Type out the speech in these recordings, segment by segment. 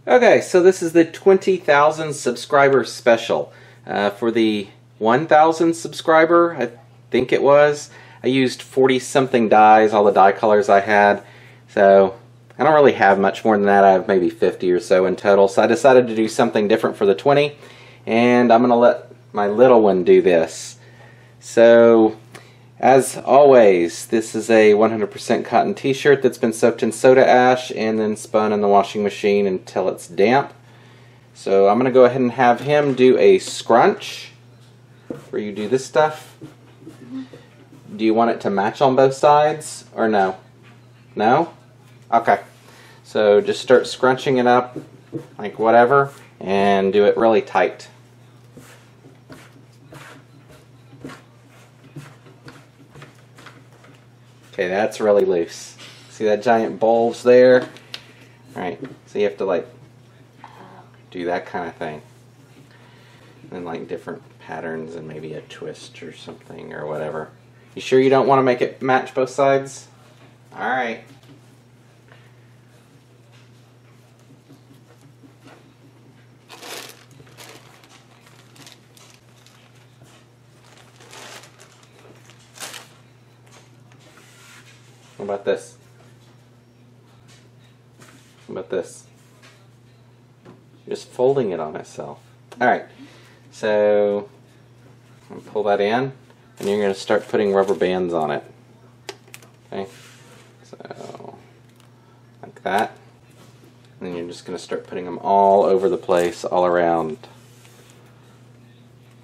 Okay, so this is the 20,000 subscriber special. For the 1,000 subscriber, I think it was, I used 40-something dyes, all the dye colors I had. So I don't really have much more than that. I have maybe 50 or so in total. So I decided to do something different for the 20, and I'm going to let my little one do this. So, as always, this is a 100% cotton t-shirt that's been soaked in soda ash and then spun in the washing machine until it's damp. So I'm going to go ahead and have him do a scrunch where you do this stuff. Do you want it to match on both sides or no? No? Okay. So just start scrunching it up like whatever and do it really tight. Okay, that's really loose. See that giant bulge there? Alright, so you have to like do that kind of thing. And then like different patterns and maybe a twist or something or whatever. You sure you don't want to make it match both sides? Alright. What about this? What about this? Just folding it on itself. Alright, so I'm gonna pull that in and you're going to start putting rubber bands on it. Okay, so like that. And then you're just going to start putting them all over the place, all around.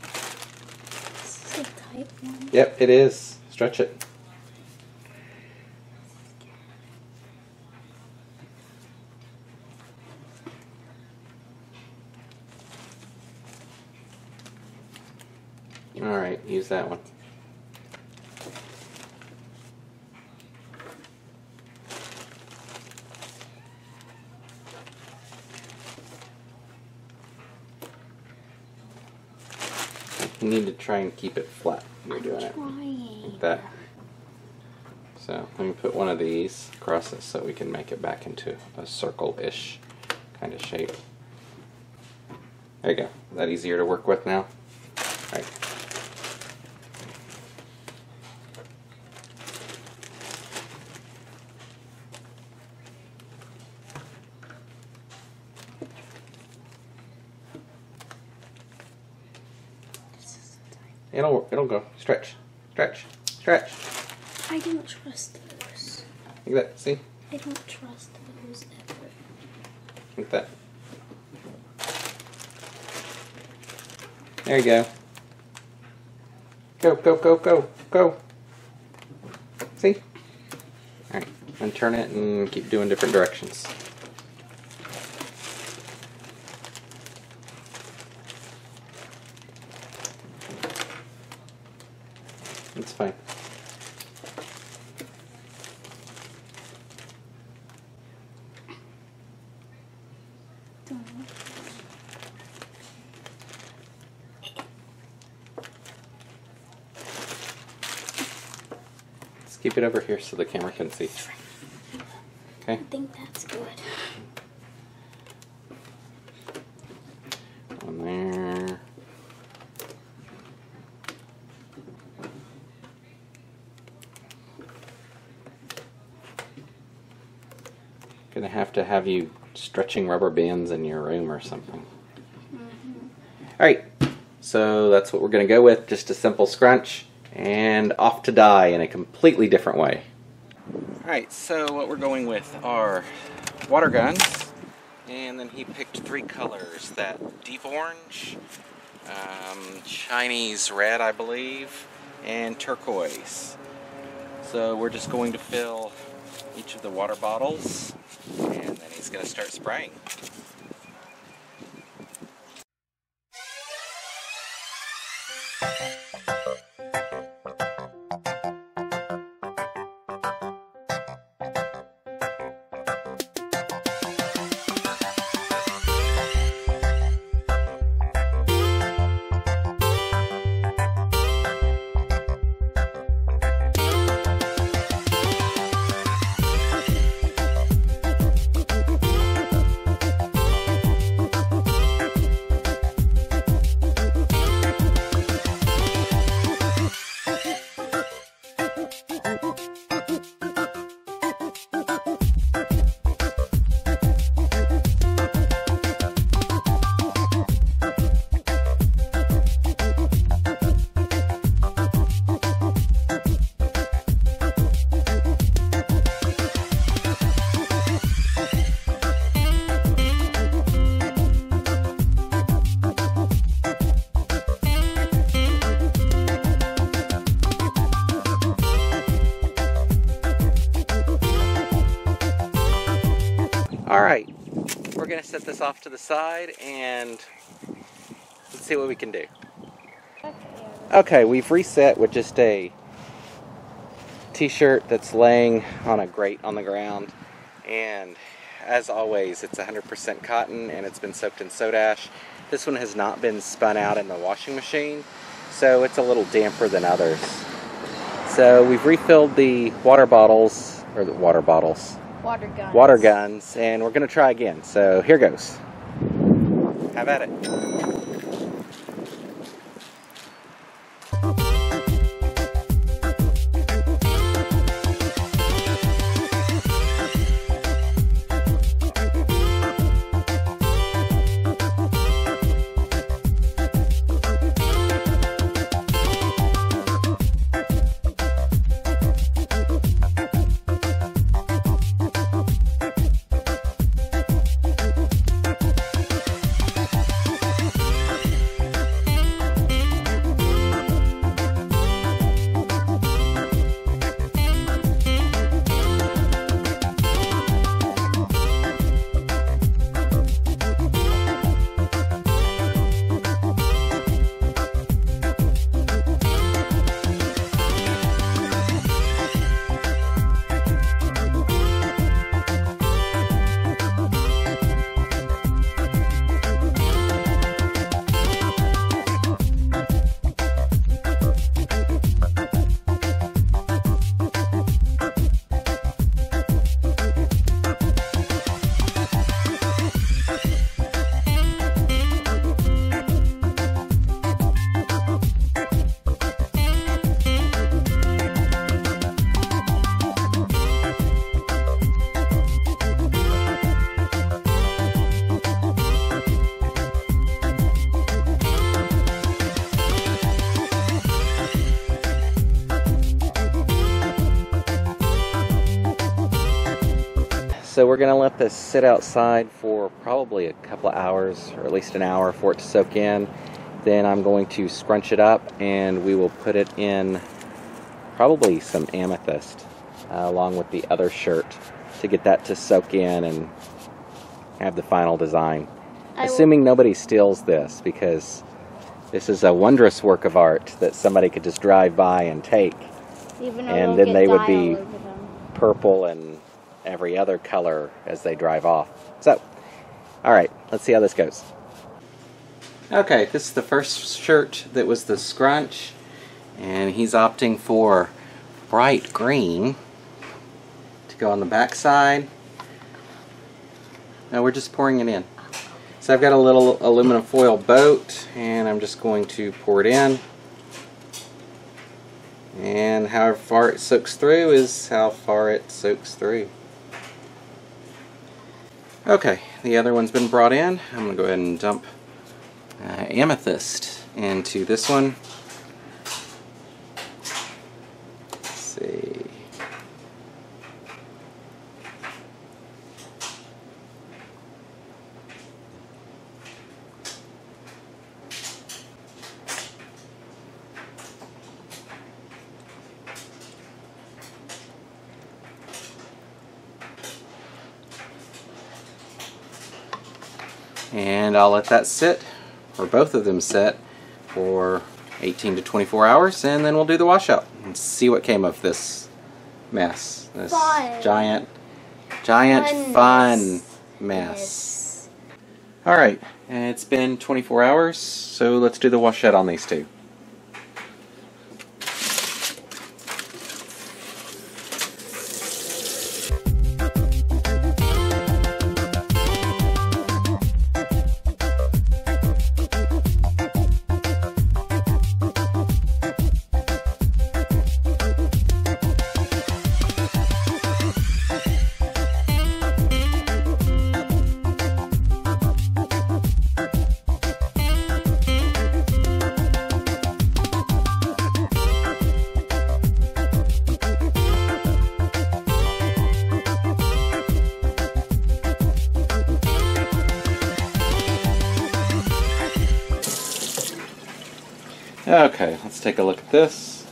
Is this a tight one? Yep, it is. Stretch it. Alright, use that one. You need to try and keep it flat when you're doing it. Like that. So let me put one of these across it so we can make it back into a circle-ish kind of shape. There you go. Is that easier to work with now? All right. It'll go. Stretch. Stretch. Stretch. I don't trust those. Like that. See? I don't trust those ever. Like that. There you go. Go, go, go, go, go. See? Alright. And turn it and keep doing different directions. It's fine. Let's keep it over here so the camera can see. Okay? I think that's good. On there. Gonna have to have you stretching rubber bands in your room or something. Alright, so that's what we're gonna go with, just a simple scrunch and off to dye in a completely different way. Alright, so what we're going with are water guns, and then he picked 3 colors, that deep orange, Chinese red I believe, and turquoise. So we're just going to fill each of the water bottles, and then he's going to start spraying. Alright, we're going to set this off to the side and let's see what we can do. Okay, we've reset with just a t-shirt that's laying on a grate on the ground, and as always it's 100% cotton and it's been soaked in soda ash. This one has not been spun out in the washing machine, so it's a little damper than others. So we've refilled the water bottles, or the water bottles, water guns, and we're going to try again. So here goes. Have at it. So we're going to let this sit outside for probably a couple of hours, or at least an hour for it to soak in. Then I'm going to scrunch it up and we will put it in probably some amethyst along with the other shirt to get that to soak in and have the final design. Assuming nobody steals this, because this is a wondrous work of art that somebody could just drive by and take, and then they would be purple and every other color as they drive off. So, alright, let's see how this goes. Okay, this is the first shirt that was the scrunch, and he's opting for bright green to go on the back side. Now we're just pouring it in. So I've got a little aluminum foil boat, and I'm just going to pour it in. And how far it soaks through is how far it soaks through. Okay, the other one's been brought in. I'm going to go ahead and dump amethyst into this one. Let's see. And I'll let that sit, or both of them sit, for 18 to 24 hours, and then we'll do the washout and see what came of this mess. This giant fun mess. Alright, it's been 24 hours, so let's do the washout on these two. Okay, let's take a look at this.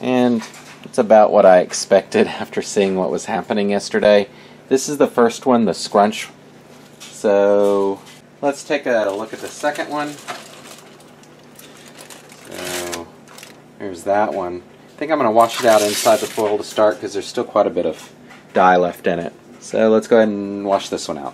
And it's about what I expected after seeing what was happening yesterday. This is the first one, the scrunch. So let's take a look at the second one. So here's that one. I think I'm going to wash it out inside the foil to start because there's still quite a bit of dye left in it. So let's go ahead and wash this one out.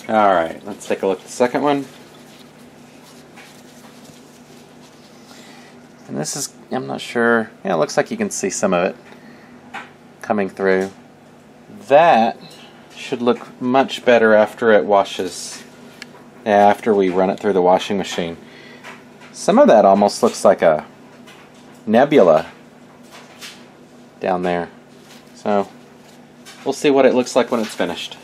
Alright, let's take a look at the second one. And this is, I'm not sure, yeah, it looks like you can see some of it coming through. That should look much better after it washes, after we run it through the washing machine. Some of that almost looks like a nebula down there. So, we'll see what it looks like when it's finished.